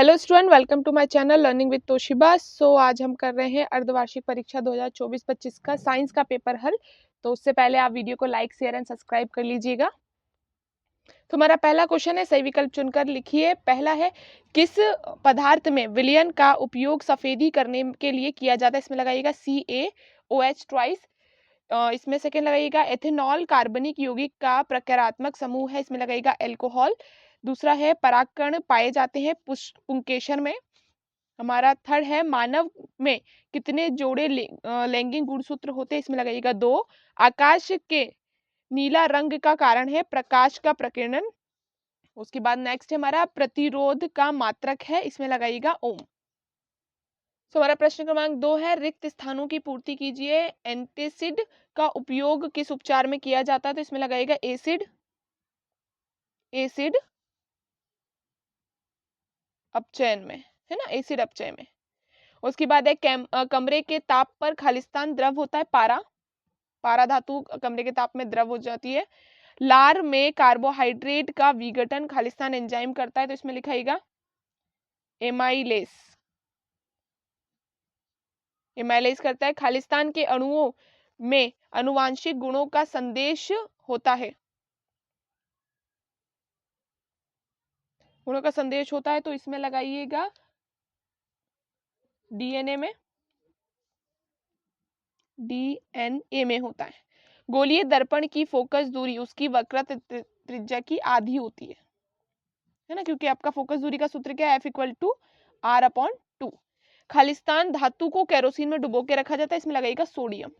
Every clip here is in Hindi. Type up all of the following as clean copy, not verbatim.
Hello student, welcome to my channel learning with Toshiba. So आज हम कर रहे हैं अर्धवार्षिक परीक्षा 2024-25 का साइंस का पेपर हल। तो उससे पहले आप वीडियो को लाइक, शेयर एंड सब्सक्राइब कर लीजिएगा। तो हमारा पहला क्वेश्चन है, सही विकल्प चुनकर लिखिए। पहला है, किस पदार्थ में विलयन का उपयोग सफेदी करने के लिए किया जाता है? इसमें लगाइएगा CaOH ट्वाइस। इसमें सेकंड लगाइएगा, एथेनॉल कार्बनिक यौगिक का प्रकारात्मक समूह है, इसमें लगाइएगा एल्कोहल। दूसरा है, परागकण पाए जाते हैं पुंकेसर में। हमारा थर्ड है, मानव में कितने जोड़े लैंगिक गुणसूत्र होते हैं? इसमें लगाइएगा 2। आकाश के नीला रंग का कारण है प्रकाश का प्रकीर्णन। उसके बाद नेक्स्ट है हमारा, प्रतिरोध का मात्रक है, इसमें लगाइएगा ओम। तो हमारा प्रश्न क्रमांक 2 है, रिक्त स्थानों की पूर्ति कीजिए। एंटासिड का उपयोग किस उपचार में किया जाता है? तो इसमें लगाइएगा एसिड अपचयन में, है ना, एसिड अपचय में। उसके बाद है, कमरे के ताप पर खालिस्तान द्रव होता है पारा धातु कमरे के ताप में द्रव हो जाती है। लार में कार्बोहाइड्रेट का विघटन खालिस्तान एंजाइम करता है, तो इसमें लिखाइएगा एमाइलेज करता है। खालिस्तान के अणुओं में आनुवांशिक गुणों का संदेश होता है, तो इसमें लगाइएगा डीएनए में होता है। गोलीय दर्पण की फोकस दूरी उसकी वक्रता त्रिज्या की आधी होती है ना, क्योंकि आपका फोकस दूरी का सूत्र क्या है? F=R/2। खालिस्तान धातु को केरोसिन में डुबो के रखा जाता है, इसमें लगाइएगा सोडियम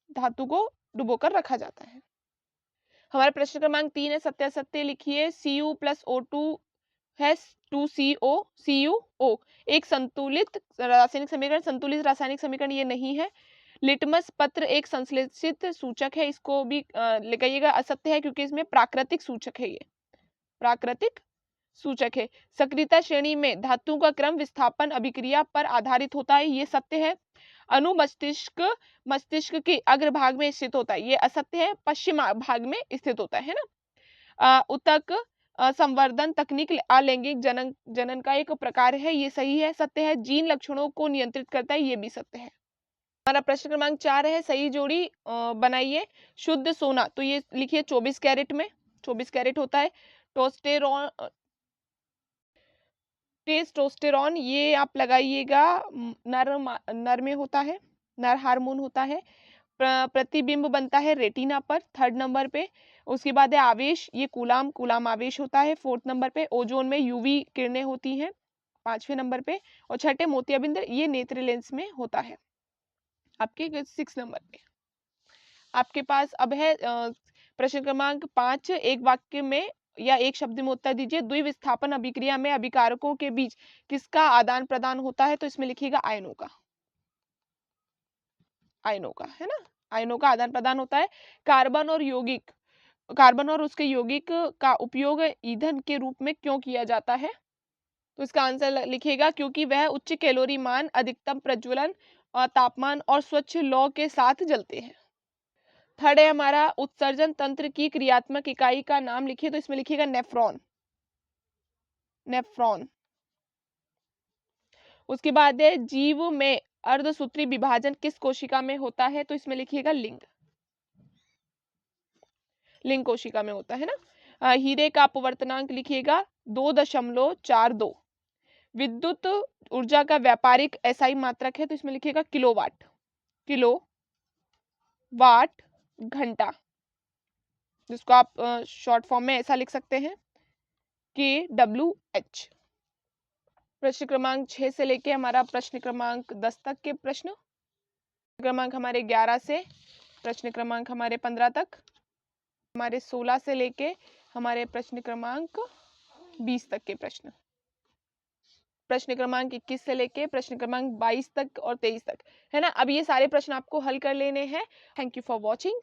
धातु को डुबो कर रखा जाता है। हमारा प्रश्न क्रमांक 3 है, सत्यासत्य लिखिए। Cu+O2 है 2CuO, एक संतुलित रासायनिक समीकरण ये नहीं है। लिटमस पत्र एक संश्लेषित सूचक है, इसको भी लिखिएगा असत्य है, क्योंकि इसमें प्राकृतिक सूचक है, ये प्राकृतिक सूचक है। सक्रियता श्रेणी में धातु का क्रम विस्थापन अभिक्रिया पर आधारित होता है, ये सत्य है। अणु मस्तिष्क के अग्रभाग में स्थित होता है, ये असत्य है, पश्चिम भाग में स्थित होता है ना। उतक संवर्धन तकनीक अलैंगिक जनन का एक प्रकार है, ये सही है, सत्य है। जीन लक्षणों को नियंत्रित करता है, ये भी सत्य है। हमारा प्रश्न क्रमांक 4 है, सही जोड़ी बनाइए। शुद्ध सोना, तो ये लिखिए 24 कैरेट में, 24 कैरेट होता है। टेस्टोस्टेरॉन ये आप लगाइएगा नर में होता है, नर हार्मोन होता है। प्रतिबिंब बनता है रेटिना पर, 3rd नंबर पे। उसके बाद है आवेश, ये कूलाम आवेश होता है, 4th नंबर पे। ओजोन में यूवी किरणें होती हैं, 5वें नंबर पे। और छठे मोतियाबिंद, ये नेत्र लेंस में होता है, आपके 6 नंबर पे। आपके पास अब है प्रश्न क्रमांक 5, एक वाक्य में या एक शब्द में उत्तर दीजिए। द्विविस्थापन अभिक्रिया में अभिकारकों के बीच किसका आदान प्रदान होता है? तो इसमें लिखिएगा आयनों का, है ना, आयनों का आदान प्रदान होता है। कार्बन और उसके यौगिक का उपयोग ईंधन के रूप में क्यों किया जाता है? तो इसका आंसर लिखिएगा, क्योंकि वह उच्च कैलोरी मान, अधिकतम प्रज्वलन तापमान और स्वच्छ लौ के साथ जलते हैं। 3rd है हमारा, उत्सर्जन तंत्र की क्रियात्मक इकाई का नाम लिखिए, तो इसमें लिखिएगा नेफ्रॉन। उसके बाद है, जीव में अर्धसूत्री विभाजन किस कोशिका में होता है? तो इसमें लिखिएगा लिंग कोशिका में होता है ना। हीरे का अपवर्तनांक लिखिएगा 2.42। विद्युत ऊर्जा का व्यापारिक SI मात्रक है, तो इसमें लिखिएगा किलोवाट घंटा, जिसको आप शॉर्ट फॉर्म में ऐसा लिख सकते हैं kWh। प्रश्न क्रमांक 6 से लेके हमारा प्रश्न क्रमांक 10 तक के प्रश्न क्रमांक हमारे 11 से प्रश्न क्रमांक हमारे 15 तक, हमारे 16 से लेके हमारे प्रश्न क्रमांक 20 तक के प्रश्न क्रमांक 21 से लेके प्रश्न क्रमांक 22 तक और 23 तक, है ना। अब ये सारे प्रश्न आपको हल कर लेने हैं। Thank you for watching.